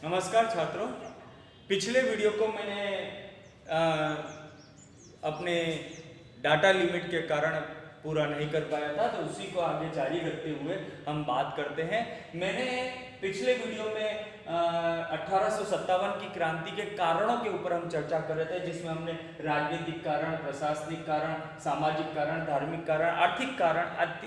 नमस्कार छात्रों। पिछले वीडियो को मैंने अपने डाटा लिमिट के कारण पूरा नहीं कर पाया था, तो उसी को आगे जारी रखते हुए हम बात करते हैं। मैंने पिछले वीडियो में 1857 की क्रांति के कारणों के ऊपर हम चर्चा कर रहे थे, जिसमें हमने राजनीतिक कारण, प्रशासनिक कारण, सामाजिक कारण, धार्मिक कारण, आर्थिक कारण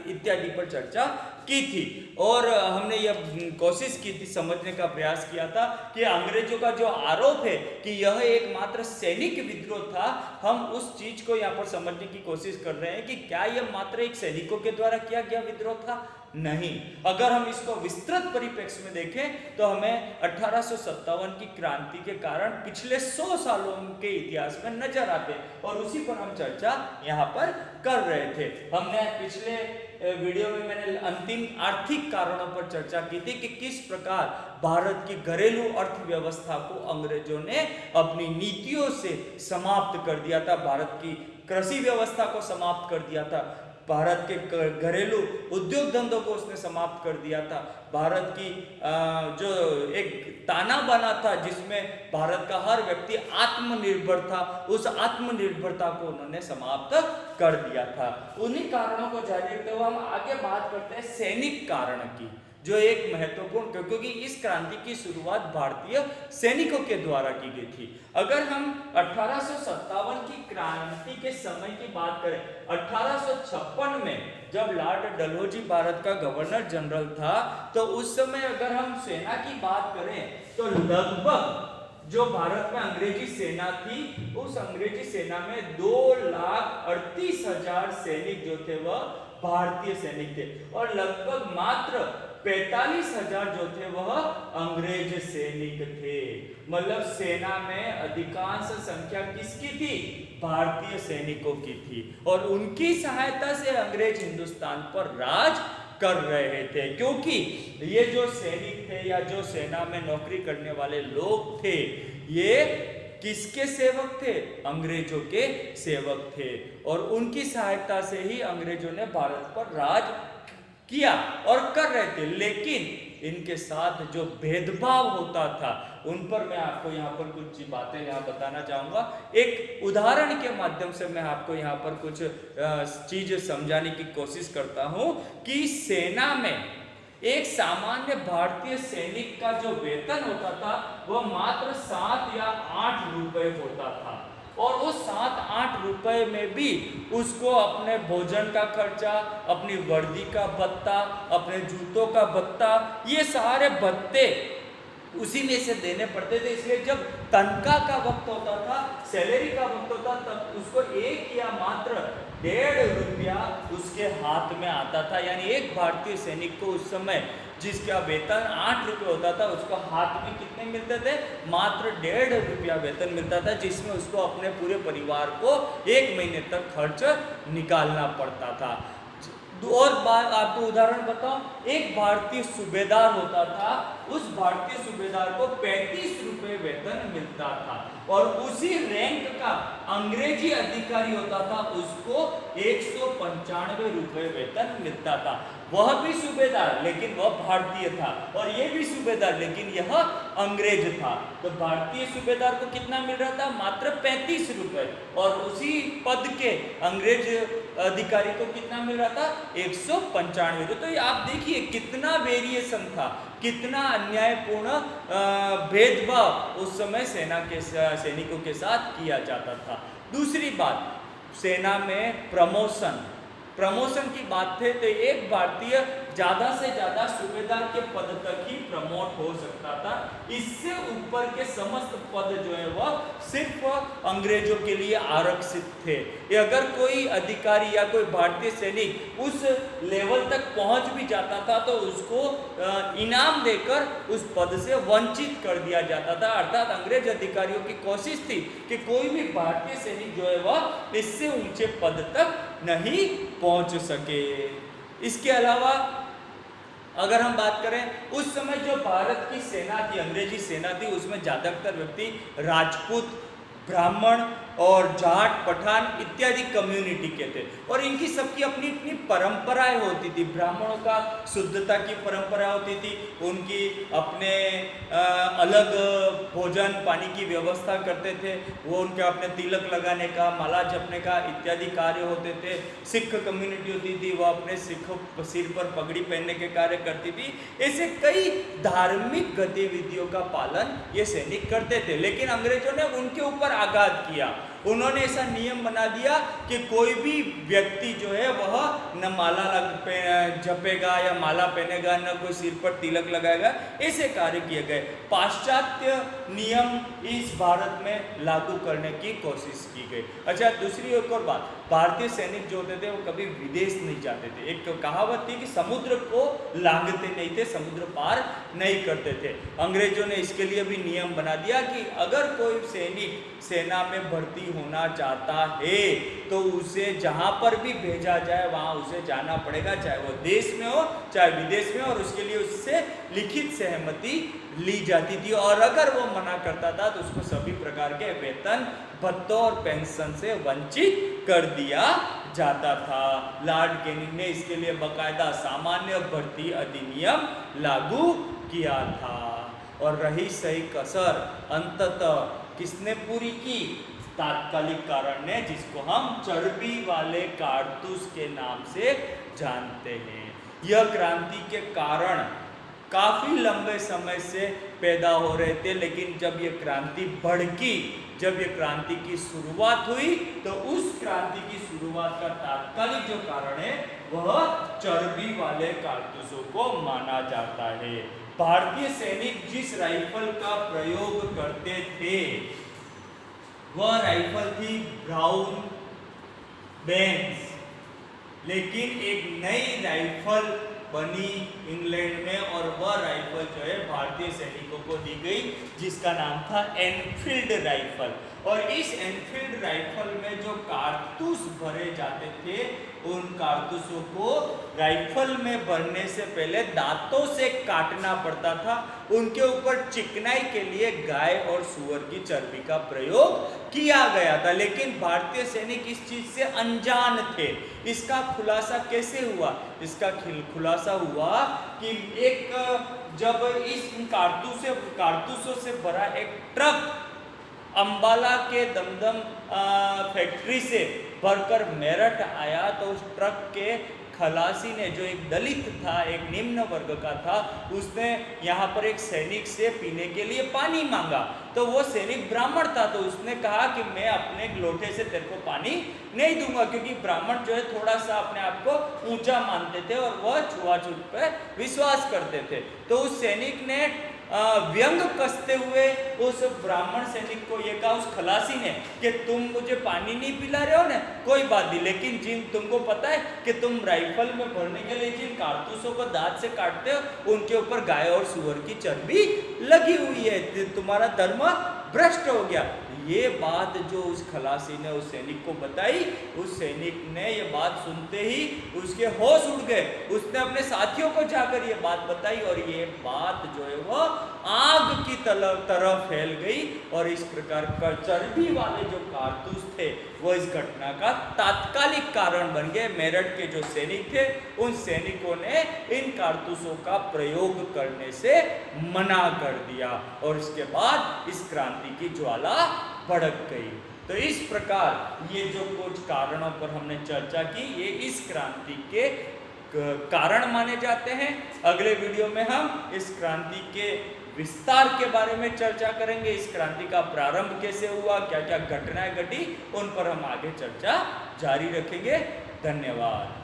इत्यादि पर चर्चा की थी। और हमने यह कोशिश की थी, समझने का प्रयास किया था कि अंग्रेजों का जो आरोप है कि यह एकमात्र सैनिक विद्रोह था, हम उस चीज को यहाँ पर समझने की कोशिश कर रहे हैं कि क्या यह मात्र एक सैनिकों के द्वारा किया गया विद्रोह था? नहीं। अगर हम इसको विस्तृत परिप्रेक्ष्य में देखें तो हमें 1857 की क्रांति के कारण पिछले 100 सालों के इतिहास में नजर आते, और उसी पर हम चर्चा यहाँ पर कर रहे थे। हमने पिछले वीडियो में मैंने अंतिम आर्थिक कारणों पर चर्चा की थी कि किस प्रकार भारत की घरेलू अर्थव्यवस्था को अंग्रेजों ने अपनी नीतियों से समाप्त कर दिया था। भारत की कृषि व्यवस्था को समाप्त कर दिया था, भारत के घरेलू उद्योग धंधों को उसने समाप्त कर दिया था। भारत की जो एक ताना बना था जिसमें भारत का हर व्यक्ति आत्मनिर्भर था, उस आत्मनिर्भरता को उन्होंने समाप्त कर दिया था। उन्हीं कारणों को जारी रखते हुए हम आगे बात करते हैं सैनिक कारण की, जो एक महत्वपूर्ण, क्योंकि इस क्रांति की शुरुआत भारतीय सैनिकों के द्वारा की गई थी। अगर हम 1857 की क्रांति के समय की बात करें, 1856 में जब लॉर्ड डलहौजी भारत का गवर्नर जनरल था, तो उस समय अगर हम सेना की बात करें तो लगभग जो भारत में अंग्रेजी सेना थी, उस अंग्रेजी सेना में 2,38,000 सैनिक जो थे वह भारतीय सैनिक थे, और लगभग मात्र 45,000 जो थे वह अंग्रेज सैनिक थे। मतलब सेना में अधिकांश संख्या किसकी थी? भारतीय सैनिकों की थी, और उनकी सहायता से अंग्रेज हिंदुस्तान पर राज कर रहे थे। क्योंकि ये जो सैनिक थे या जो सेना में नौकरी करने वाले लोग थे, ये किसके सेवक थे? अंग्रेजों के सेवक थे, और उनकी सहायता से ही अंग्रेजों ने भारत पर राज किया और कर रहे थे। लेकिन इनके साथ जो भेदभाव होता था, उन पर मैं आपको यहाँ पर कुछ बातें यहाँ बताना चाहूँगा। एक उदाहरण के माध्यम से मैं आपको यहाँ पर कुछ चीज़ समझाने की कोशिश करता हूँ कि सेना में एक सामान्य भारतीय सैनिक का जो वेतन होता था वह मात्र 7 या 8 रुपए होता था, और वो 7-8 रुपए में भी उसको अपने भोजन का खर्चा, अपनी वर्दी का भत्ता, अपने जूतों का भत्ता, ये सारे भत्ते उसी में से देने पड़ते थे। इसलिए जब तनख्वाह का वक्त होता था, सैलरी का वक्त होता, तब उसको 1 या मात्र 1.5 रुपया उसके हाथ में आता था। यानी एक भारतीय सैनिक को उस समय जिसका वेतन 8 रुपये होता था, उसको हाथ में कितने मिलते थे? मात्र 1.5 रुपया वेतन मिलता था, जिसमें उसको अपने पूरे परिवार को 1 महीने तक खर्च निकालना पड़ता था। और बात आपको उदाहरण बताऊं, एक भारतीय सूबेदार होता था, उस भारतीय सूबेदार को 35 रुपये वेतन मिलता था, और उसी रैंक का अंग्रेजी अधिकारी होता था, उसको 195 रुपये वेतन मिलता था। वह भी सूबेदार, लेकिन वह भारतीय था, और यह भी सूबेदार, लेकिन यह अंग्रेज था। तो भारतीय सूबेदार को कितना मिल रहा था? मात्र 35 रुपये, और उसी पद के अंग्रेज अधिकारी को कितना मिल रहा था? 195 रुपये। तो आप देखिए कितना वेरिएशन था, कितना अन्यायपूर्ण भेदभाव उस समय सेना के सैनिकों के साथ किया जाता था। दूसरी बात, सेना में प्रमोशन की बात थे, तो एक भारतीय ज़्यादा से ज़्यादा सूबेदार के पद तक ही प्रमोट हो सकता था। इससे ऊपर के समस्त पद जो है वह सिर्फ अंग्रेजों के लिए आरक्षित थे। ये अगर कोई अधिकारी या कोई भारतीय सैनिक उस लेवल तक पहुंच भी जाता था, तो उसको इनाम देकर उस पद से वंचित कर दिया जाता था। अर्थात अंग्रेज अधिकारियों की कोशिश थी कि कोई भी भारतीय सैनिक जो है वह इससे ऊंचे पद तक नहीं पहुंच सके। इसके अलावा अगर हम बात करें, उस समय जो भारत की सेना थी, अंग्रेजी सेना थी, उसमें ज़्यादातर व्यक्ति राजपूत, ब्राह्मण और जाट पठान इत्यादि कम्युनिटी के थे और इनकी सबकी अपनी अपनी परंपराएं होती थी। ब्राह्मणों का शुद्धता की परंपरा होती थी, उनकी अपने अलग भोजन पानी की व्यवस्था करते थे, वो उनके अपने तिलक लगाने का, माला जपने का इत्यादि कार्य होते थे। सिख कम्युनिटी होती थी, वो अपने सिखों सिर पर पगड़ी पहनने के कार्य करती थी। ऐसे कई धार्मिक गतिविधियों का पालन ये सैनिक करते थे, लेकिन अंग्रेजों ने उनके ऊपर आघात किया। उन्होंने ऐसा नियम बना दिया कि कोई भी व्यक्ति जो है वह न माला जपेगा या माला पहनेगा, न कोई सिर पर तिलक लगाएगा, ऐसे कार्य किए गए। पाश्चात्य नियम इस भारत में लागू करने की कोशिश की गई। अच्छा, दूसरी एक और बात, भारतीय सैनिक जो होते थे वो कभी विदेश नहीं जाते थे। एक कहावत थी कि समुद्र को लांघते नहीं थे, समुद्र पार नहीं करते थे। अंग्रेजों ने इसके लिए भी नियम बना दिया कि अगर कोई सैनिक सेना में भर्ती होना चाहता है तो उसे जहां पर भी भेजा जाए वहां उसे जाना पड़ेगा, चाहे वो देश में हो चाहे विदेश में, और उसके लिए उससे लिखित सहमति ली जाती थी। और अगर वो मना करता था तो उसको सभी प्रकार के वेतन भत्तों और पेंशन से वंचित कर दिया जाता था। लॉर्ड कैनिंग ने इसके लिए बकायदा सामान्य भर्ती अधिनियम लागू किया था। और रही सही कसर अंततः किसने पूरी की? तात्कालिक कारण ने, जिसको हम चर्बी वाले कारतूस के नाम से जानते हैं। यह क्रांति के कारण काफी लंबे समय से पैदा हो रहे थे, लेकिन जब यह क्रांति भड़की, जब यह क्रांति की शुरुआत हुई, तो उस क्रांति की शुरुआत का तात्कालिक जो कारण है वह चर्बी वाले कारतूसों को माना जाता है। भारतीय सैनिक जिस राइफल का प्रयोग करते थे वह राइफल थी ब्राउन बेंस, लेकिन एक नई राइफल बनी इंग्लैंड में और वह राइफल जो है भारतीय सैनिकों को दी गई, जिसका नाम था एनफील्ड राइफल। और इस एनफील्ड राइफल में जो कारतूस भरे जाते थे, उन कारतूसों को राइफल में भरने से पहले दांतों से काटना पड़ता था। उनके ऊपर चिकनाई के लिए गाय और सूअर की चर्बी का प्रयोग किया गया था, लेकिन भारतीय सैनिक इस चीज से अनजान थे। इसका खुलासा कैसे हुआ? इसका खुलासा हुआ कि जब इस कारतूसों से भरा एक ट्रक अंबाला के दमदम फैक्ट्री से भरकर मेरठ आया, तो उस ट्रक के खलासी ने, जो एक दलित था, एक निम्न वर्ग का था, उसने यहाँ पर एक सैनिक से पीने के लिए पानी मांगा। तो वो सैनिक ब्राह्मण था, तो उसने कहा कि मैं अपने लोटे से तेरे को पानी नहीं दूंगा, क्योंकि ब्राह्मण जो है थोड़ा सा अपने आप को ऊंचा मानते थे और वह छुआछूत पर विश्वास करते थे। तो उस सैनिक ने व्यंग कसते हुए उस ब्राह्मण सैनिक को ये कहा, उस खलासी ने, कि तुम मुझे पानी नहीं पिला रहे हो ना, कोई बात नहीं, लेकिन जिन तुमको पता है कि तुम राइफल में भरने के लिए जिन कारतूसों को दांत से काटते हो उनके ऊपर गाय और सूअर की चर्बी लगी हुई है, तुम्हारा धर्म भ्रष्ट हो गया। ये बात जो उस खलासी ने उस सैनिक को बताई, उस सैनिक ने ये बात सुनते ही उसके होश उड़ गए। उसने अपने साथियों को जाकर ये बात बताई और ये बात जो है वो आग की तरह फैल गई और इस प्रकार का चर्बी वाले जो कारतूस थे वो इस घटना का तात्कालिक कारण बन गए। मेरठ के जो सैनिक थे उन सैनिकों ने इन कारतूसों का प्रयोग करने से मना कर दिया और इसके बाद इस क्रांति की ज्वाला भड़क गई। तो इस प्रकार ये जो कुछ कारणों पर हमने चर्चा की, ये इस क्रांति के कारण माने जाते हैं। अगले वीडियो में हम इस क्रांति के विस्तार के बारे में चर्चा करेंगे। इस क्रांति का प्रारंभ कैसे हुआ, क्या क्या घटनाएं घटी, उन पर हम आगे चर्चा जारी रखेंगे। धन्यवाद।